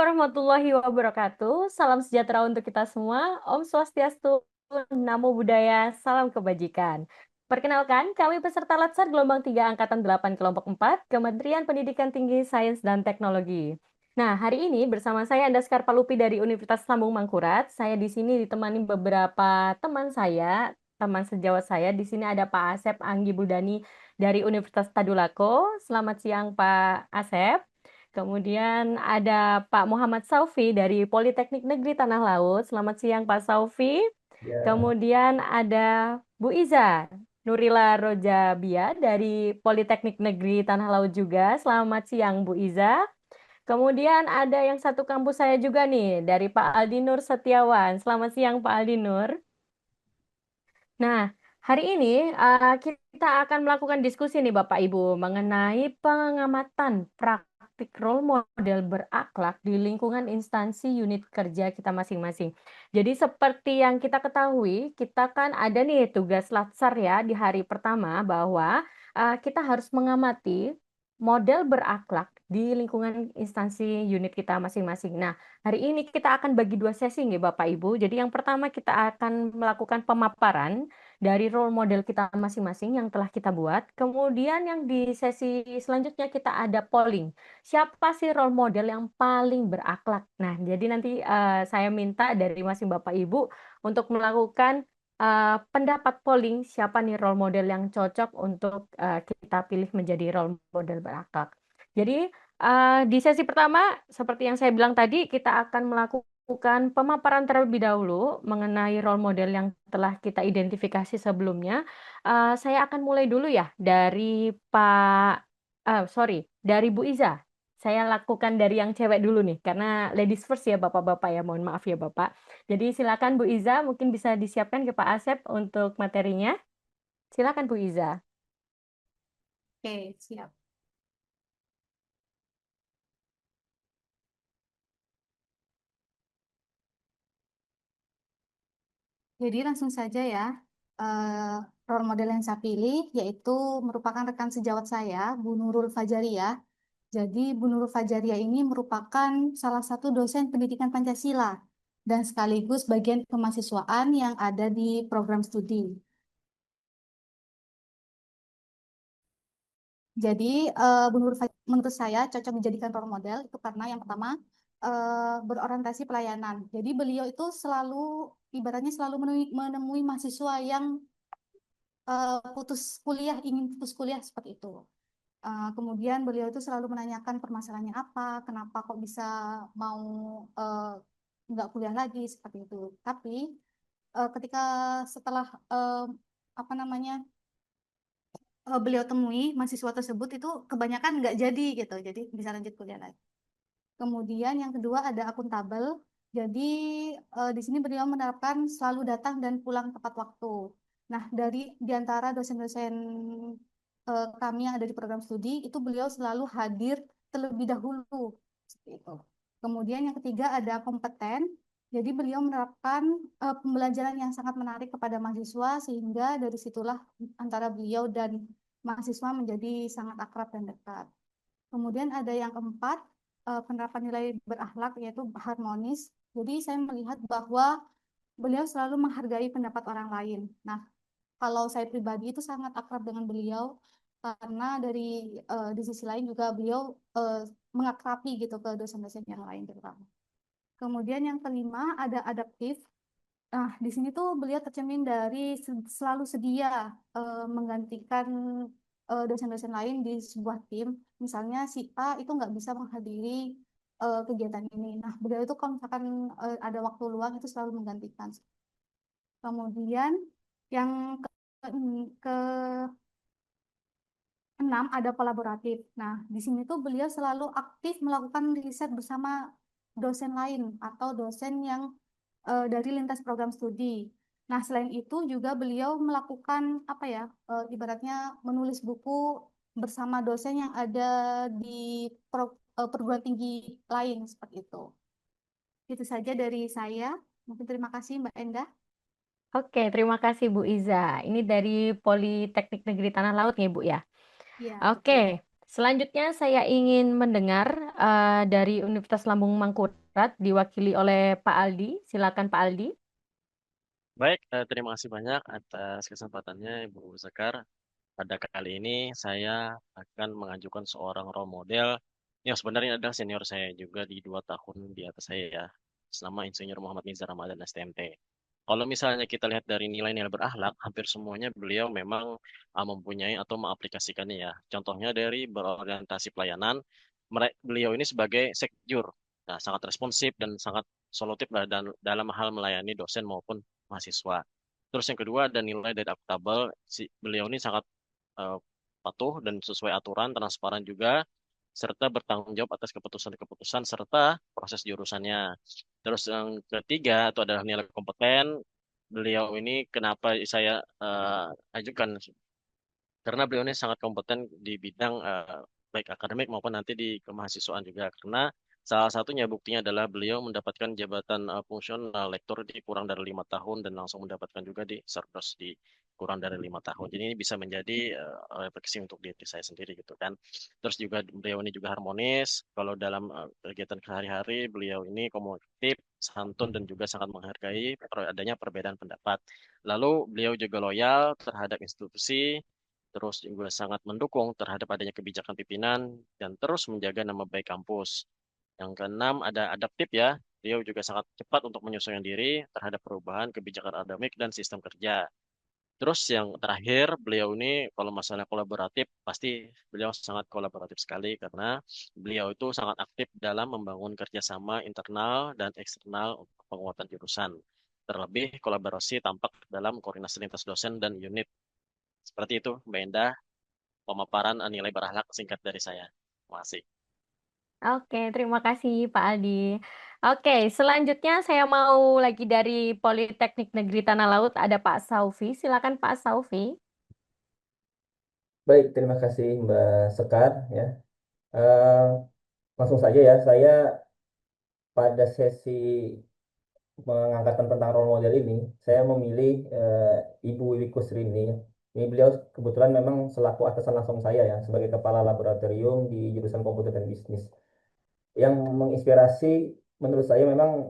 warahmatullahi wabarakatuh. Salam sejahtera untuk kita semua. Om Swastiastu, Namo Buddhaya, salam kebajikan. Perkenalkan, kami peserta Latsar Gelombang 3 Angkatan 8 Kelompok 4, Kementerian Pendidikan Tinggi, Sains, dan Teknologi. Nah, hari ini bersama saya Andaskar Palupi dari Universitas Lambung Mangkurat. Saya di sini ditemani beberapa teman saya, teman sejawat saya. Di sini ada Pak Asep Anggi Budani dari Universitas Tadulako. Selamat siang, Pak Asep. Kemudian ada Pak Muhammad Saufi dari Politeknik Negeri Tanah Laut. Selamat siang Pak Saufi. Ya, Kemudian ada Bu Iza Nurila Rojabia dari Politeknik Negeri Tanah Laut juga. Selamat siang Bu Iza. Kemudian ada yang satu kampus saya juga nih dari Pak Aldinur Setiawan. Selamat siang Pak Aldinur. Nah, hari ini kita akan melakukan diskusi nih Bapak Ibu mengenai pengamatan praktik role model berakhlak di lingkungan instansi unit kerja kita masing-masing. Jadi seperti yang kita ketahui, kita kan ada nih tugas latsar ya di hari pertama bahwa kita harus mengamati model berakhlak di lingkungan instansi unit kita masing-masing. Nah, hari ini kita akan bagi dua sesi nih Bapak Ibu. Jadi yang pertama kita akan melakukan pemaparan dari role model kita masing-masing yang telah kita buat. Kemudian yang di sesi selanjutnya kita ada polling. Siapa sih role model yang paling berakhlak? Nah, jadi nanti saya minta dari masing Bapak Ibu untuk melakukan pendapat polling siapa nih role model yang cocok untuk kita pilih menjadi role model berakhlak. Jadi di sesi pertama, seperti yang saya bilang tadi, kita akan melakukan pemaparan terlebih dahulu mengenai role model yang telah kita identifikasi sebelumnya. Saya akan mulai dulu ya dari dari Bu Iza. Saya lakukan dari yang cewek dulu nih, karena ladies first ya Bapak-Bapak ya, mohon maaf ya Bapak. Jadi silakan Bu Iza, mungkin bisa disiapkan ke Pak Asep untuk materinya. Silakan Bu Iza. Oke, siap. Jadi langsung saja ya, eh, role model yang saya pilih yaitu merupakan rekan sejawat saya, Bu Nurul Fajaria. Jadi Bu Nurul Fajaria ini merupakan salah satu dosen pendidikan Pancasila dan sekaligus bagian kemahasiswaan yang ada di program studi. Jadi menurut saya cocok dijadikan role model itu karena yang pertama berorientasi pelayanan. Jadi beliau itu selalu ibaratnya selalu menemui mahasiswa yang putus kuliah, ingin putus kuliah seperti itu. Kemudian beliau itu selalu menanyakan permasalahannya apa, kenapa kok bisa mau eh, nggak kuliah lagi seperti itu. Tapi ketika setelah apa namanya beliau temui mahasiswa tersebut itu kebanyakan nggak jadi gitu, jadi bisa lanjut kuliah lagi. Kemudian yang kedua ada akuntabel. Jadi di sini beliau menerapkan selalu datang dan pulang tepat waktu. Nah, di antara dosen-dosen kami yang ada di program studi itu beliau selalu hadir terlebih dahulu seperti itu. Kemudian yang ketiga ada kompeten. Jadi beliau menerapkan pembelajaran yang sangat menarik kepada mahasiswa sehingga dari situlah antara beliau dan mahasiswa menjadi sangat akrab dan dekat. Kemudian ada yang keempat, penerapan nilai berakhlak yaitu harmonis. Jadi saya melihat bahwa beliau selalu menghargai pendapat orang lain. Nah, kalau saya pribadi itu sangat akrab dengan beliau karena di sisi lain juga beliau mengakrabi gitu ke dosen-dosen yang lain terutama. Kemudian yang kelima ada adaptif. Nah, di sini tuh beliau tercermin dari selalu sedia menggantikan dosen-dosen lain di sebuah tim. Misalnya si A itu nggak bisa menghadiri kegiatan ini. Nah, beliau itu kalau misalkan ada waktu luang itu selalu menggantikan. Kemudian yang ke enam ada kolaboratif. Nah, di sini tuh beliau selalu aktif melakukan riset bersama dosen lain atau dosen yang dari lintas program studi. Nah, selain itu juga beliau melakukan apa ya, ibaratnya menulis buku bersama dosen yang ada di perguruan tinggi lain seperti itu. Itu saja dari saya. Mungkin terima kasih Mbak Endah. Oke, terima kasih Bu Iza. Ini dari Politeknik Negeri Tanah Laut ya Bu ya. Ya, Oke, betul. Selanjutnya saya ingin mendengar dari Universitas Lambung Mangkurat diwakili oleh Pak Aldi. Silakan Pak Aldi. Baik, terima kasih banyak atas kesempatannya Ibu Sekar. Pada kali ini saya akan mengajukan seorang role model yang sebenarnya adalah senior saya juga di 2 tahun di atas saya ya. Nama Insinyur Muhammad Nizar Ramadan STMT. Kalau misalnya kita lihat dari nilai-nilai berakhlak, hampir semuanya beliau memang mempunyai atau mengaplikasikannya ya. Contohnya dari berorientasi pelayanan, beliau ini sebagai sekjur, nah, sangat responsif dan sangat solutif lah dalam hal melayani dosen maupun mahasiswa. Terus yang kedua ada nilai dari akuntabel, beliau ini sangat eh, patuh dan sesuai aturan, transparan juga, serta bertanggung jawab atas keputusan-keputusan serta proses jurusannya. Terus yang ketiga itu adalah nilai kompeten. Beliau ini kenapa saya ajukan? Karena beliau ini sangat kompeten di bidang baik akademik maupun nanti di kemahasiswaan juga. Karena salah satunya buktinya adalah beliau mendapatkan jabatan fungsional lektor di kurang dari 5 tahun dan langsung mendapatkan juga di Sardos di kurang dari 5 tahun. Jadi ini bisa menjadi refleksi untuk diri saya sendiri gitu kan. Terus juga beliau ini juga harmonis. Kalau dalam kegiatan sehari-hari beliau ini komunikatif, santun dan juga sangat menghargai adanya perbedaan pendapat. Lalu beliau juga loyal terhadap institusi, terus juga sangat mendukung terhadap adanya kebijakan pimpinan dan terus menjaga nama baik kampus. Yang keenam ada adaptif ya, beliau juga sangat cepat untuk menyesuaikan diri terhadap perubahan kebijakan akademik dan sistem kerja. Terus yang terakhir, beliau ini kalau masalah kolaboratif, pasti beliau sangat kolaboratif sekali karena beliau itu sangat aktif dalam membangun kerjasama internal dan eksternal untuk penguatan jurusan. Terlebih kolaborasi tampak dalam koordinasi lintas dosen dan unit. Seperti itu, Mbak Endah, pemaparan nilai berakhlak singkat dari saya. Terima kasih. Oke, terima kasih Pak Aldi. Oke, selanjutnya saya mau lagi dari Politeknik Negeri Tanah Laut ada Pak Saufi. Silakan Pak Saufi. Baik, terima kasih Mbak Sekar ya. Eh, Langsung saja ya, saya pada sesi mengangkatkan tentang role model ini, saya memilih Ibu Wiwi Kusrini. Ini beliau kebetulan memang selaku atasan langsung saya ya, sebagai kepala laboratorium di jurusan komputer dan bisnis. Yang menginspirasi menurut saya memang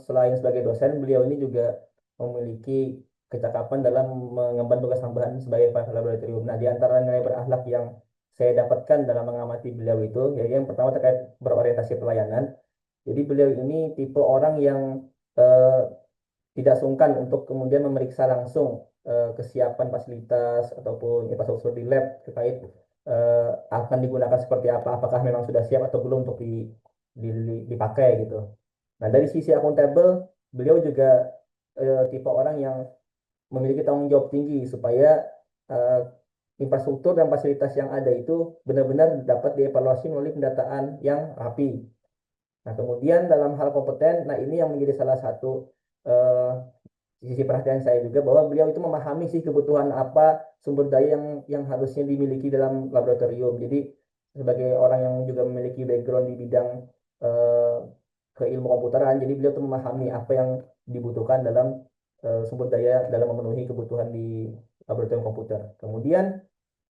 selain sebagai dosen, beliau ini juga memiliki kecakapan dalam mengemban tugas tambahan sebagai kepala laboratorium. Nah, di antara nilai berakhlak yang saya dapatkan dalam mengamati beliau itu, ya yang pertama terkait berorientasi pelayanan. Jadi beliau ini tipe orang yang eh, tidak sungkan untuk kemudian memeriksa langsung kesiapan fasilitas ataupun infrastruktur di lab terkait akan digunakan seperti apa, apakah memang sudah siap atau belum untuk dipakai gitu. Nah, dari sisi akuntabel, beliau juga tipe orang yang memiliki tanggung jawab tinggi supaya eh, infrastruktur dan fasilitas yang ada itu benar-benar dapat dievaluasi melalui pendataan yang rapi. Nah, kemudian dalam hal kompeten, nah ini yang menjadi salah satu eh, sisi perhatian saya juga bahwa beliau itu memahami sih kebutuhan apa sumber daya yang harusnya dimiliki dalam laboratorium. Jadi sebagai orang yang juga memiliki background di bidang eh, keilmu komputeran, jadi beliau tuh memahami apa yang dibutuhkan dalam sumber daya dalam memenuhi kebutuhan di laboratorium komputer. Kemudian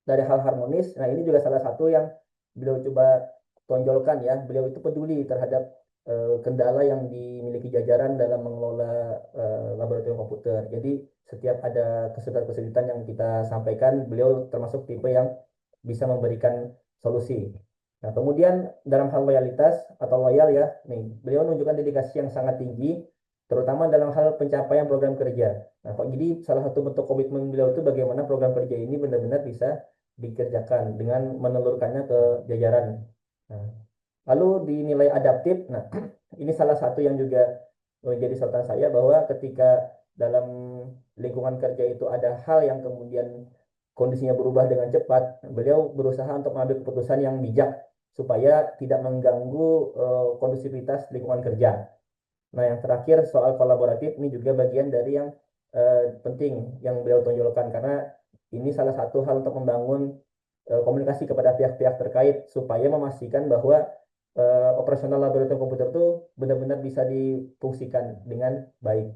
dari hal harmonis. Nah, ini juga salah satu yang beliau coba tonjolkan ya. Beliau itu peduli terhadap kendala yang dimiliki jajaran dalam mengelola laboratorium komputer. Jadi setiap ada kesulitan-kesulitan yang kita sampaikan, beliau termasuk tipe yang bisa memberikan solusi. Nah, kemudian dalam hal loyalitas atau loyal ya, nih, beliau menunjukkan dedikasi yang sangat tinggi, terutama dalam hal pencapaian program kerja. Nah, kok jadi salah satu bentuk komitmen beliau itu bagaimana program kerja ini benar-benar bisa dikerjakan dengan menelurkannya ke jajaran. Nah, lalu dinilai adaptif. Nah, ini salah satu yang juga menjadi sorotan saya bahwa ketika dalam lingkungan kerja itu ada hal yang kemudian kondisinya berubah dengan cepat, beliau berusaha untuk mengambil keputusan yang bijak supaya tidak mengganggu kondusivitas lingkungan kerja. Nah, yang terakhir soal kolaboratif ini juga bagian dari yang penting yang beliau tonjolkan karena ini salah satu hal untuk membangun komunikasi kepada pihak-pihak terkait supaya memastikan bahwa operasional laboratorium komputer itu benar-benar bisa difungsikan dengan baik.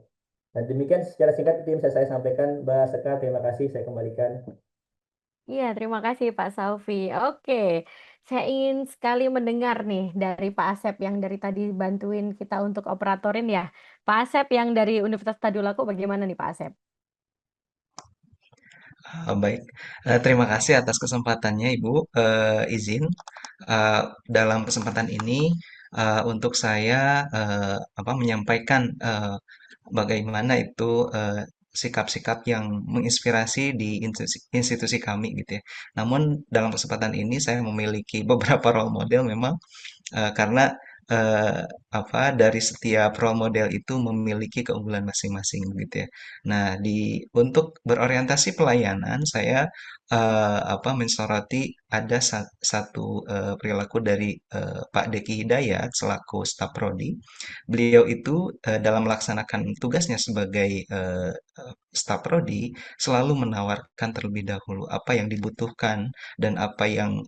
Dan demikian secara singkat itu yang bisa saya sampaikan, Mbak Sekar. Terima kasih, saya kembalikan. Iya, terima kasih Pak Saufi. Oke, saya ingin sekali mendengar nih dari Pak Asep yang dari tadi bantuin kita untuk operatorin ya. Pak Asep yang dari Universitas Tadulako bagaimana nih Pak Asep? Baik, terima kasih atas kesempatannya Ibu. Izin dalam kesempatan ini untuk saya menyampaikan bagaimana itu sikap-sikap yang menginspirasi di institusi kami gitu ya. Namun dalam kesempatan ini saya memiliki beberapa role model memang karena eh, dari setiap role model itu memiliki keunggulan masing-masing gitu ya. Nah, untuk berorientasi pelayanan saya mensoroti ada satu perilaku dari Pak Deki Hidayat selaku staf prodi. Beliau itu dalam melaksanakan tugasnya sebagai staf prodi selalu menawarkan terlebih dahulu apa yang dibutuhkan dan apa yang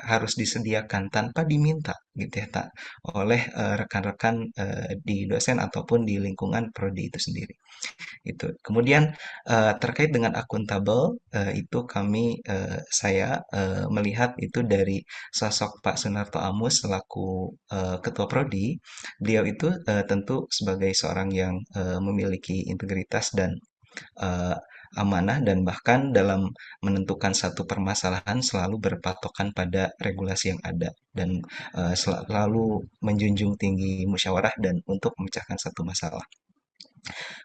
harus disediakan tanpa diminta gitu ya oleh rekan-rekan di dosen ataupun di lingkungan prodi itu sendiri itu. Kemudian terkait dengan akuntabel itu saya melihat itu dari sosok Pak Sunarto Amus selaku ketua prodi. Beliau itu tentu sebagai seorang yang memiliki integritas dan eh, amanah dan bahkan dalam menentukan satu permasalahan selalu berpatokan pada regulasi yang ada dan selalu menjunjung tinggi musyawarah dan untuk memecahkan satu masalah.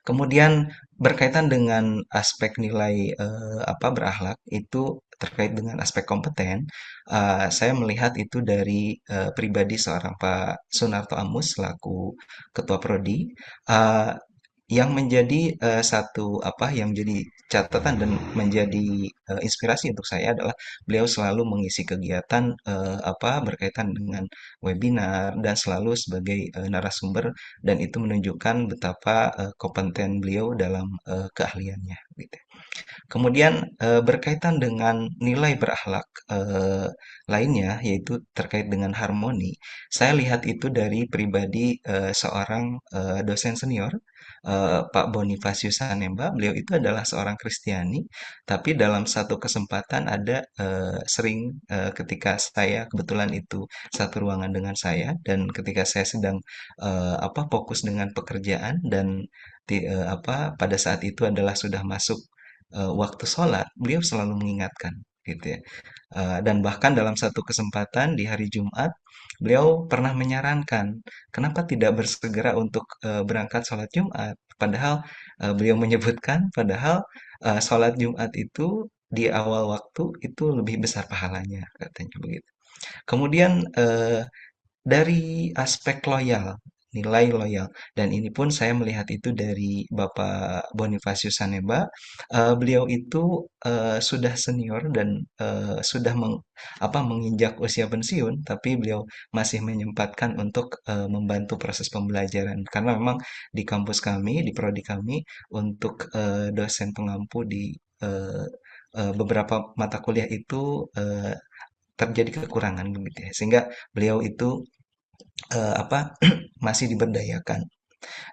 Kemudian berkaitan dengan aspek nilai berakhlak itu terkait dengan aspek kompeten, saya melihat itu dari pribadi seorang Pak Sunarto Amus selaku Ketua Prodi. eh, yang menjadi yang menjadi catatan dan menjadi inspirasi untuk saya adalah beliau selalu mengisi kegiatan berkaitan dengan webinar dan selalu sebagai narasumber dan itu menunjukkan betapa kompeten beliau dalam keahliannya gitu. Kemudian berkaitan dengan nilai berakhlak lainnya yaitu terkait dengan harmoni. Saya lihat itu dari pribadi seorang dosen senior Pak Bonifasius Sanemba. Beliau itu adalah seorang Kristiani, tapi dalam satu kesempatan ada sering ketika saya kebetulan itu satu ruangan dengan saya dan ketika saya sedang fokus dengan pekerjaan dan pada saat itu adalah sudah masuk waktu sholat, beliau selalu mengingatkan gitu ya. Dan bahkan dalam satu kesempatan di hari Jumat, beliau pernah menyarankan, kenapa tidak bersegera untuk berangkat sholat Jumat? Padahal beliau menyebutkan, padahal sholat Jumat itu di awal waktu itu lebih besar pahalanya, katanya begitu. Kemudian dari aspek loyal, nilai loyal, dan ini pun saya melihat itu dari Bapak Bonifasius Saneba. Beliau itu sudah senior dan sudah menginjak usia pensiun, tapi beliau masih menyempatkan untuk membantu proses pembelajaran. Karena memang di kampus kami, di prodi kami, untuk dosen pengampu di eh, beberapa mata kuliah itu terjadi kekurangan begitu ya. Sehingga beliau itu masih diberdayakan.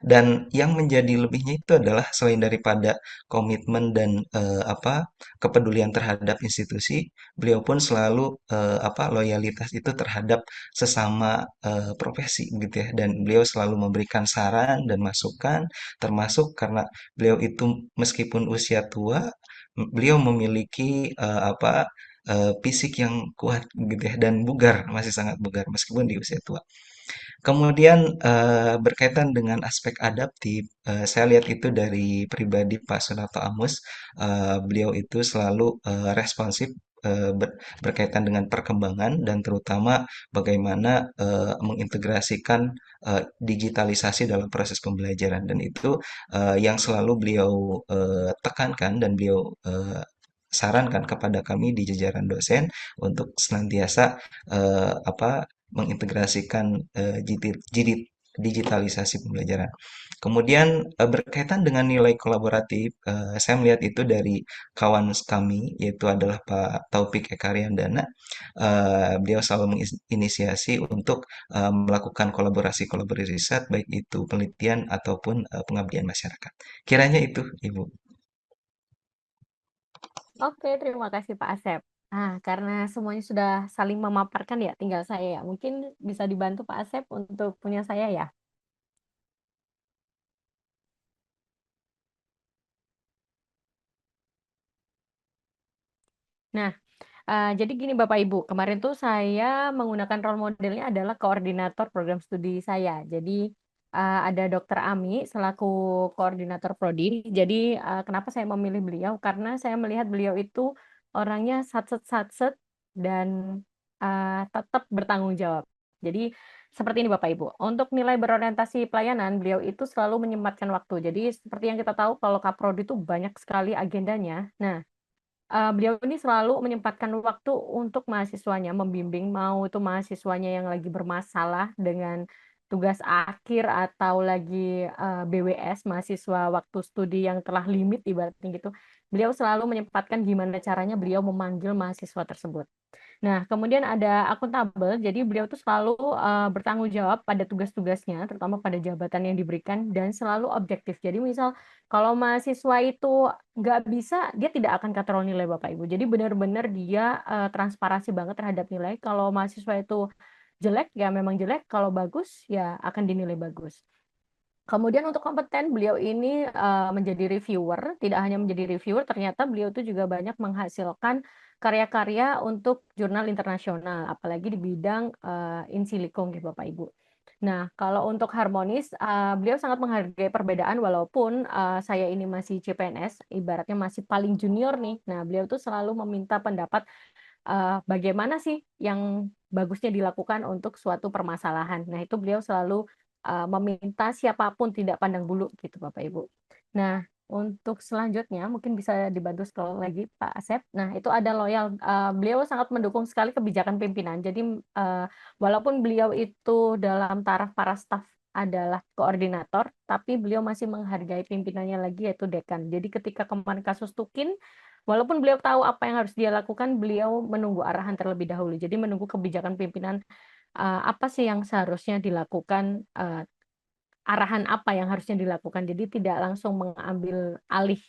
Dan yang menjadi lebihnya itu adalah selain daripada komitmen dan kepedulian terhadap institusi, beliau pun selalu loyalitas itu terhadap sesama profesi gitu ya. Dan beliau selalu memberikan saran dan masukan, termasuk karena beliau itu meskipun usia tua, beliau memiliki fisik yang kuat gitu ya dan bugar, masih sangat bugar meskipun di usia tua. Kemudian berkaitan dengan aspek adaptif, saya lihat itu dari pribadi Pak Sunarto Amus. Beliau itu selalu responsif berkaitan dengan perkembangan dan terutama bagaimana mengintegrasikan digitalisasi dalam proses pembelajaran dan itu yang selalu beliau tekankan dan beliau sarankan kepada kami di jajaran dosen untuk senantiasa mengintegrasikan digitalisasi pembelajaran. Kemudian berkaitan dengan nilai kolaboratif, saya melihat itu dari kawan kami yaitu adalah Pak Taufik Ekariandana. Beliau selalu menginisiasi untuk melakukan kolaborasi-kolaborasi riset baik itu penelitian ataupun pengabdian masyarakat. Kiranya itu, Ibu. Oke, terima kasih Pak Asep. Karena semuanya sudah saling memaparkan ya, tinggal saya ya. Mungkin bisa dibantu Pak Asep untuk punya saya ya. Nah, jadi gini Bapak Ibu, kemarin tuh saya menggunakan role modelnya adalah koordinator program studi saya. Jadi ada Dokter Ami selaku koordinator prodi. Jadi kenapa saya memilih beliau? Karena saya melihat beliau itu orangnya satset-satset dan tetap bertanggung jawab. Jadi seperti ini Bapak Ibu, untuk nilai berorientasi pelayanan, beliau itu selalu menyempatkan waktu. Jadi seperti yang kita tahu kalau Kaprodi itu banyak sekali agendanya. Nah, beliau ini selalu menyempatkan waktu untuk mahasiswanya, membimbing, mau itu mahasiswanya yang lagi bermasalah dengan tugas akhir atau lagi BWS, mahasiswa waktu studi yang telah limit ibaratnya gitu. Beliau selalu menyempatkan gimana caranya beliau memanggil mahasiswa tersebut. Nah, kemudian ada akuntabel, jadi beliau tuh selalu bertanggung jawab pada tugas-tugasnya, terutama pada jabatan yang diberikan, dan selalu objektif. Jadi misal kalau mahasiswa itu nggak bisa, dia tidak akan katrol nilai Bapak Ibu. Jadi benar-benar dia transparansi banget terhadap nilai. Kalau mahasiswa itu jelek, ya memang jelek. Kalau bagus, ya akan dinilai bagus. Kemudian untuk kompeten, beliau ini menjadi reviewer, tidak hanya menjadi reviewer, ternyata beliau itu juga banyak menghasilkan karya-karya untuk jurnal internasional, apalagi di bidang in silico, gitu, Bapak Ibu. Nah, kalau untuk harmonis, beliau sangat menghargai perbedaan, walaupun saya ini masih CPNS, ibaratnya masih paling junior nih. Nah, beliau tuh selalu meminta pendapat bagaimana sih yang bagusnya dilakukan untuk suatu permasalahan. Nah, itu beliau selalu meminta siapapun tidak pandang bulu gitu Bapak Ibu. Nah, untuk selanjutnya mungkin bisa dibantu scroll lagi Pak Asep. Nah, itu ada loyal. Beliau sangat mendukung sekali kebijakan pimpinan. Jadi walaupun beliau itu dalam taraf para staf adalah koordinator, tapi beliau masih menghargai pimpinannya lagi yaitu dekan. Jadi ketika kemarin kasus Tukin, walaupun beliau tahu apa yang harus dia lakukan, beliau menunggu arahan terlebih dahulu. Jadi menunggu kebijakan pimpinan apa sih yang seharusnya dilakukan, arahan apa yang harusnya dilakukan. Jadi tidak langsung mengambil alih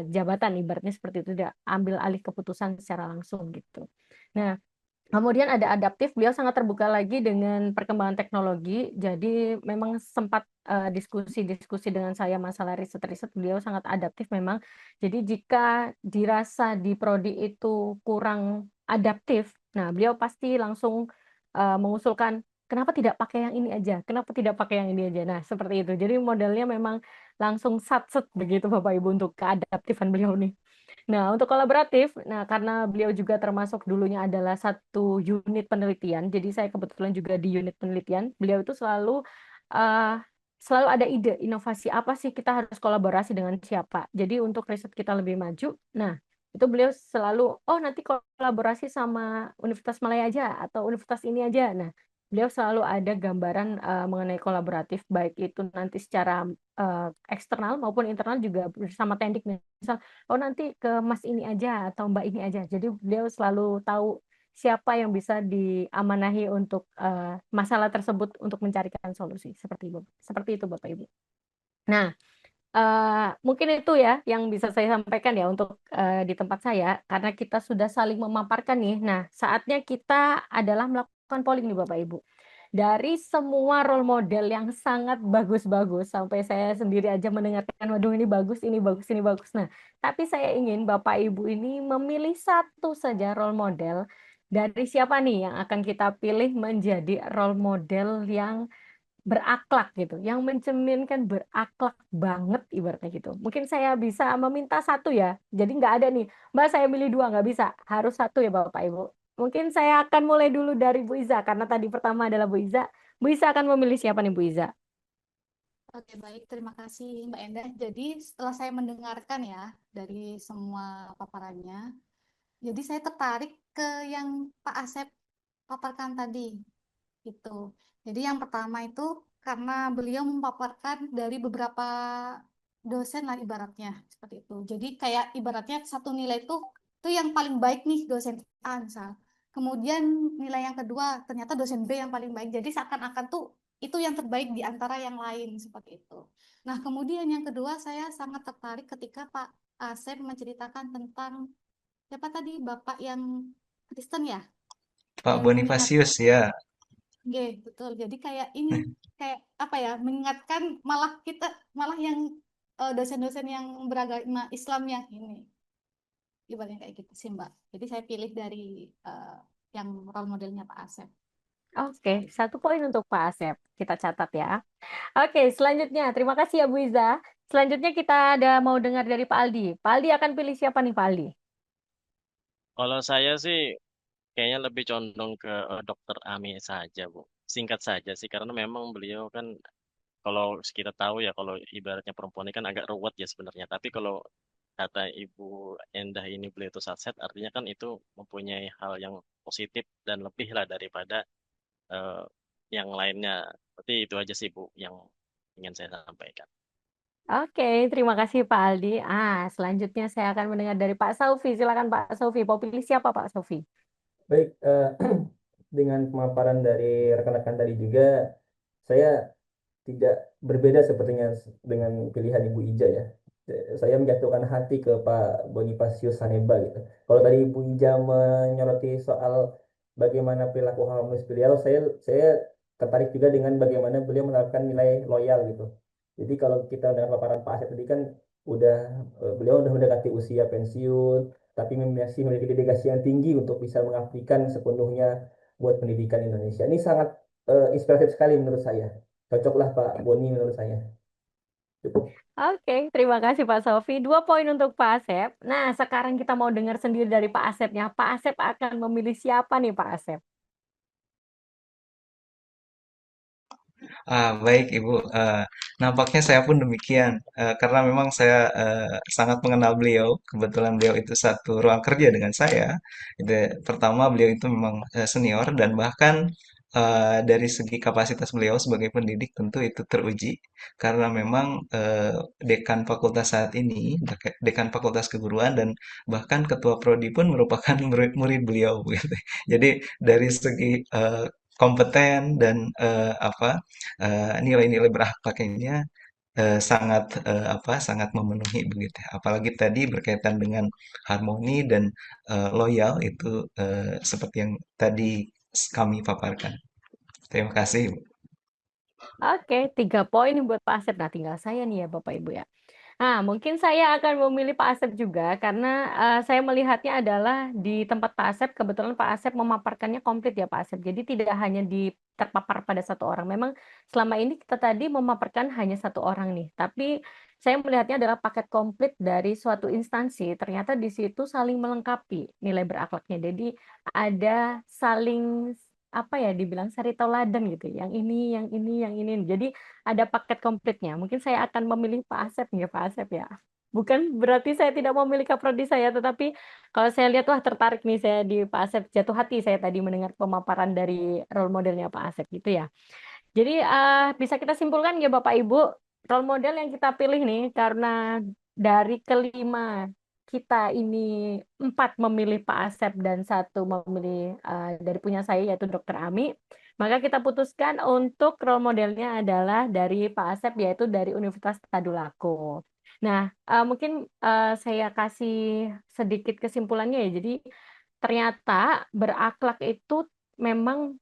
jabatan, ibaratnya seperti itu, tidak ambil alih keputusan secara langsung gitu. Nah, kemudian ada adaptif, beliau sangat terbuka lagi dengan perkembangan teknologi. Jadi memang sempat diskusi-diskusi dengan saya masalah riset-riset, beliau sangat adaptif memang. Jadi jika dirasa di prodi itu kurang adaptif, nah beliau pasti langsung mengusulkan, kenapa tidak pakai yang ini aja? Kenapa tidak pakai yang ini aja? Nah, seperti itu. Jadi modelnya memang langsung sat-set begitu Bapak Ibu untuk keadaptifan beliau nih. Nah, untuk kolaboratif, nah karena beliau juga termasuk dulunya adalah satu unit penelitian, jadi saya kebetulan juga di unit penelitian. Beliau itu uh, selalu ada ide inovasi apa sih kita harus kolaborasi dengan siapa. Jadi untuk riset kita lebih maju, nah itu beliau selalu, oh nanti kolaborasi sama Universitas Malaya aja atau universitas ini aja. Nah, beliau selalu ada gambaran mengenai kolaboratif, baik itu nanti secara eksternal maupun internal juga bersama teknik. Misal, oh nanti ke Mas ini aja atau Mbak ini aja. Jadi beliau selalu tahu siapa yang bisa diamanahi untuk masalah tersebut untuk mencarikan solusi. Seperti itu Bapak Ibu. Nah, mungkin itu ya yang bisa saya sampaikan ya untuk di tempat saya karena kita sudah saling memaparkan nih. Nah, saatnya kita adalah melakukan polling nih Bapak Ibu. Dari semua role model yang sangat bagus-bagus sampai saya sendiri aja mendengarkan, waduh ini bagus, ini bagus, ini bagus. Nah, tapi saya ingin Bapak Ibu ini memilih satu saja role model dari siapa nih yang akan kita pilih menjadi role model yang berakhlak gitu, yang mencerminkan berakhlak banget ibaratnya gitu. Mungkin saya bisa meminta satu ya, jadi nggak ada nih, Mbak saya milih dua, nggak bisa, harus satu ya Bapak Ibu. Mungkin saya akan mulai dulu dari Bu Iza, karena tadi pertama adalah Bu Iza. Bu Iza akan memilih siapa nih Bu Iza? Oke, baik. Terima kasih, Mbak Endah. Jadi, setelah saya mendengarkan ya dari semua paparannya, jadi saya tertarik ke yang Pak Asep paparkan tadi. Gitu. Jadi yang pertama itu karena beliau memaparkan dari beberapa dosen lah ibaratnya seperti itu. Jadi kayak ibaratnya satu nilai itu yang paling baik nih dosen A misal. Kemudian nilai yang kedua ternyata dosen B yang paling baik. Jadi seakan-akan tuh itu yang terbaik di antara yang lain seperti itu. Nah, kemudian yang kedua saya sangat tertarik ketika Pak Asep menceritakan tentang siapa tadi Bapak yang Kristen ya, Pak yang mengingatkan. Bonifasius ya. Oke, betul. Jadi kayak ini, kayak apa ya, mengingatkan malah kita, malah yang dosen-dosen yang beragama Islam yang ini. Ibaratnya kayak gitu sih, Mbak. Jadi saya pilih dari eh, yang role modelnya Pak Asep. Oke, 1 poin untuk Pak Asep. Kita catat ya. Oke, selanjutnya. Terima kasih ya Bu Iza. Selanjutnya kita ada mau dengar dari Pak Aldi. Pak Aldi akan pilih siapa nih Pak Aldi? Kalau saya sih kayaknya lebih condong ke Dokter Ami saja, Bu. Singkat saja sih, karena memang beliau kan kalau kita tahu ya, kalau ibaratnya perempuan ini kan agak ruwet ya sebenarnya. Tapi kalau kata Ibu Endah ini beliau itu satset, artinya kan itu mempunyai hal yang positif dan lebih lah daripada eh, yang lainnya. Berarti itu aja sih Bu yang ingin saya sampaikan. Oke, terima kasih Pak Aldi. Selanjutnya saya akan mendengar dari Pak Saufi. Silakan Pak Saufi. Mau pilih siapa Pak Saufi? Baik, dengan pemaparan dari rekan-rekan tadi juga, saya tidak berbeda sepertinya dengan pilihan Ibu Ija ya. Saya menjatuhkan hati ke Pak Bonifacius Saneba gitu. Kalau tadi Ibu Ija menyoroti soal bagaimana perilaku harmonis beliau, saya tertarik juga dengan bagaimana beliau menerapkan nilai loyal gitu. Jadi kalau kita dengan paparan Pak Asep tadi kan udah beliau udah mendekati usia pensiun, tapi masih memiliki dedikasi yang tinggi untuk bisa mengabdikan sepenuhnya buat pendidikan Indonesia. Ini sangat inspiratif sekali menurut saya. Cocoklah Pak Boni menurut saya. Cukup. Oke, terima kasih Pak Saufi. 2 poin untuk Pak Asep. Nah, sekarang kita mau dengar sendiri dari Pak Asepnya. Pak Asep akan memilih siapa nih Pak Asep? Baik Ibu. Nampaknya saya pun demikian. Karena memang saya sangat mengenal beliau. Kebetulan beliau itu satu ruang kerja dengan saya. Itu, pertama beliau itu memang senior dan bahkan dari segi kapasitas beliau sebagai pendidik tentu itu teruji. Karena memang dekan fakultas saat ini, dekan fakultas keguruan dan bahkan ketua prodi pun merupakan murid beliau. Gitu. Jadi dari segi kompeten dan nilai-nilai berakhlaknya sangat sangat memenuhi begitu. Apalagi tadi berkaitan dengan harmoni dan loyal itu seperti yang tadi kami paparkan. Terima kasih. Oke, 3 poin buat Pak Asep. Nah, tinggal saya nih ya Bapak Ibu ya. Mungkin saya akan memilih Pak Asep juga karena saya melihatnya adalah di tempat Pak Asep, kebetulan Pak Asep memaparkannya komplit ya Pak Asep. Jadi tidak hanya terpapar pada satu orang. Memang selama ini kita tadi memaparkan hanya satu orang nih, tapi saya melihatnya adalah paket komplit dari suatu instansi. Ternyata di situ saling melengkapi nilai berakhlaknya. Jadi ada saling apa ya dibilang sari tauladan gitu. Yang ini, yang ini, yang ini. Jadi ada paket komplitnya. Mungkin saya akan memilih Pak Asep ya, Pak Asep ya. Bukan berarti saya tidak mau memilih kaprodi saya, tetapi kalau saya lihat wah tertarik nih saya di Pak Asep, jatuh hati saya tadi mendengar pemaparan dari role modelnya Pak Asep gitu ya. Jadi bisa kita simpulkan ya Bapak Ibu, role model yang kita pilih nih karena dari kelima kita ini 4 memilih Pak Asep dan 1 memilih dari punya saya yaitu Dokter Ami, maka kita putuskan untuk role modelnya adalah dari Pak Asep yaitu dari Universitas Tadulako. Nah, mungkin saya kasih sedikit kesimpulannya ya. Jadi ternyata berakhlak itu memang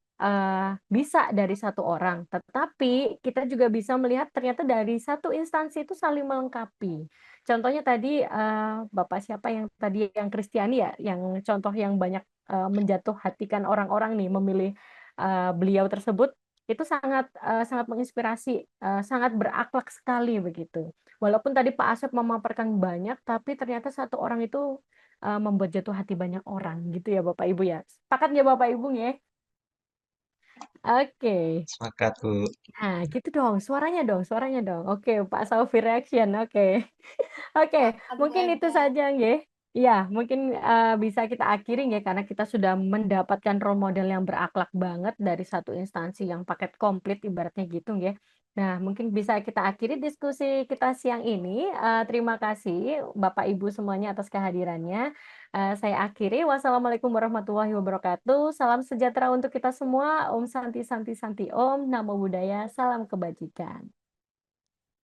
bisa dari satu orang, tetapi kita juga bisa melihat ternyata dari satu instansi itu saling melengkapi. Contohnya tadi Bapak siapa yang tadi yang Kristiani ya, yang contoh yang banyak menjatuh hatikan orang-orang nih memilih beliau tersebut itu sangat menginspirasi, sangat berakhlak sekali begitu. Walaupun tadi Pak Asep memaparkan banyak, tapi ternyata satu orang itu membuat jatuh hati banyak orang gitu ya Bapak Ibu ya. Sepakat ya Bapak Ibu ya? Oke. Sepakat, Bu. Nah, gitu dong, suaranya dong, suaranya dong. Oke, Pak Saufi reaction. Oke. Oke, Bu mungkin itu Enda. saja nggih. Ya, mungkin bisa kita akhiri ya karena kita sudah mendapatkan role model yang berakhlak banget dari satu instansi yang paket komplit ibaratnya gitu nggih. Nah, mungkin bisa kita akhiri diskusi kita siang ini. Terima kasih Bapak Ibu semuanya atas kehadirannya. Saya akhiri. Wassalamualaikum warahmatullahi wabarakatuh. Salam sejahtera untuk kita semua. Om Santi Santi Santi Om. Namo Buddhaya. Salam kebajikan.